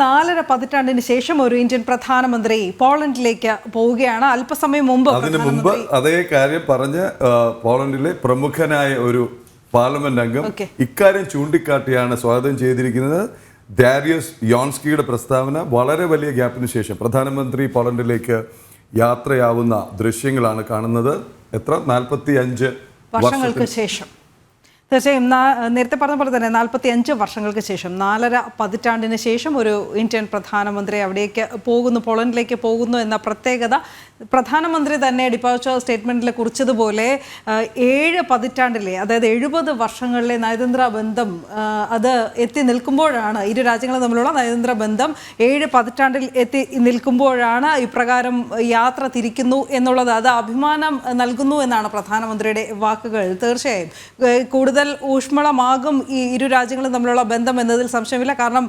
4.5 പതിറ്റാണ്ടിന് ശേഷം ഒരു ഇന്ത്യൻ പ്രധാനമന്ത്രി പോളണ്ടിലേക്ക് പോവുകയാണ്. അല്പസമയം മുമ്പ് അതിനു മുമ്പ് അതേ കാര്യം പറഞ്ഞ് പോളണ്ടിലെ പ്രമുഖനായ ഒരു പാർലമെന്റ് അംഗം ഇക്കാര്യം ചൂണ്ടിക്കാട്ടിയാണ് സ്വാഗതം ചെയ്തിരിക്കുന്നത്. ഡാരിയസ് യോൺസ്കിയുടെ പ്രസ്താവന വളരെ വലിയ ഗ്യാപ്പിന് ശേഷം പ്രധാനമന്ത്രി പോളണ്ടിലേക്ക് യാത്രയാവുന്ന ദൃശ്യങ്ങളാണ് കാണുന്നത്. എത്ര 45 വർഷങ്ങൾക്ക് ശേഷം. തീർച്ചയായും നേരത്തെ പറഞ്ഞ പോലെ തന്നെ 45 വർഷങ്ങൾക്ക് ശേഷം 4.5 പതിറ്റാണ്ടിന് ശേഷം ഒരു ഇന്ത്യൻ പ്രധാനമന്ത്രി അവിടേക്ക് പോകുന്നു, പോളണ്ടിലേക്ക് പോകുന്നു എന്ന പ്രത്യേകത പ്രധാനമന്ത്രി തന്നെ ഡിപ്പാർച്ചർ സ്റ്റേറ്റ്മെൻറ്റിൽ കുറിച്ചതുപോലെ 7 പതിറ്റാണ്ടിലെ, അതായത് 70 വർഷങ്ങളിലെ നയതന്ത്ര ബന്ധം അത് എത്തി നിൽക്കുമ്പോഴാണ്, ഇരു രാജ്യങ്ങളും തമ്മിലുള്ള നയതന്ത്ര ബന്ധം 7 പതിറ്റാണ്ടിൽ എത്തി നിൽക്കുമ്പോഴാണ് ഇപ്രകാരം യാത്ര തിരിക്കുന്നു എന്നുള്ളത്. അത് അഭിമാനം നൽകുന്നു എന്നാണ് പ്രധാനമന്ത്രിയുടെ വാക്കുകൾ. തീർച്ചയായും കൂടുതൽ ഊഷ്മളമാകും ഈ ഇരു രാജ്യങ്ങളും തമ്മിലുള്ള ബന്ധം എന്നതിൽ സംശയമില്ല. കാരണം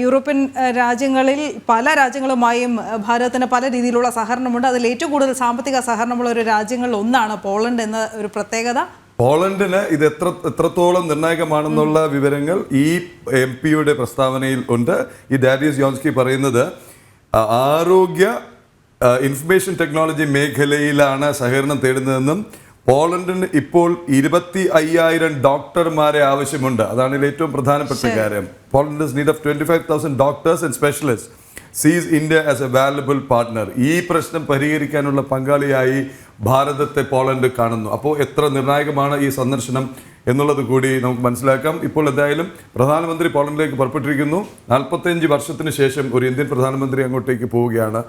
യൂറോപ്യൻ രാജ്യങ്ങളിൽ പല രാജ്യങ്ങളുമായും ഭാരതത്തിന് പല രീതിയിലുള്ള സഹകരണമുണ്ട്. അതിൽ ഏറ്റവും കൂടുതൽ സാമ്പത്തിക സഹകരണമുള്ള ഒരു രാജ്യങ്ങളിൽ ഒന്നാണ് പോളണ്ട് എന്ന ഒരു പ്രത്യേകത. പോളണ്ടിന് ഇത് എത്രത്തോളം നിർണായകമാണെന്നുള്ള വിവരങ്ങൾ ഈ MP-യുടെ പ്രസ്താവനയിൽ ഉണ്ട്. ഈ ഡാരിയസ് യോൺസ്കി പറയുന്നത് ആരോഗ്യ ഇൻഫർമേഷൻ ടെക്നോളജി മേഖലയിലാണ് സഹകരണം തേടുന്നതെന്നും പോളണ്ടിന് ഇപ്പോൾ 25,000 ഡോക്ടർമാരെ ആവശ്യമുണ്ട്. അതാണ് ഇതിൽ ഏറ്റവും പ്രധാനപ്പെട്ട കാര്യം. Poland need of 25,000 doctors and specialist sees India as a valuable partner. ഈ പ്രശ്നം പരിഹരിക്കാനുള്ള പങ്കാളിയായി ഭാരതത്തെ പോളണ്ട് കാണുന്നു. അപ്പോൾ എത്ര നിർണായകമാണ് ഈ സന്ദർശനം എന്നുള്ളത് കൂടി നമുക്ക് മനസ്സിലാക്കാം. ഇപ്പോൾ എന്തായാലും പ്രധാനമന്ത്രി പോളണ്ടിലേക്ക് പുറപ്പെട്ടിരിക്കുന്നു. 45 വർഷത്തിന് ശേഷം ഒരു ഇന്ത്യൻ പ്രധാനമന്ത്രി അങ്ങോട്ടേക്ക് പോവുകയാണ്.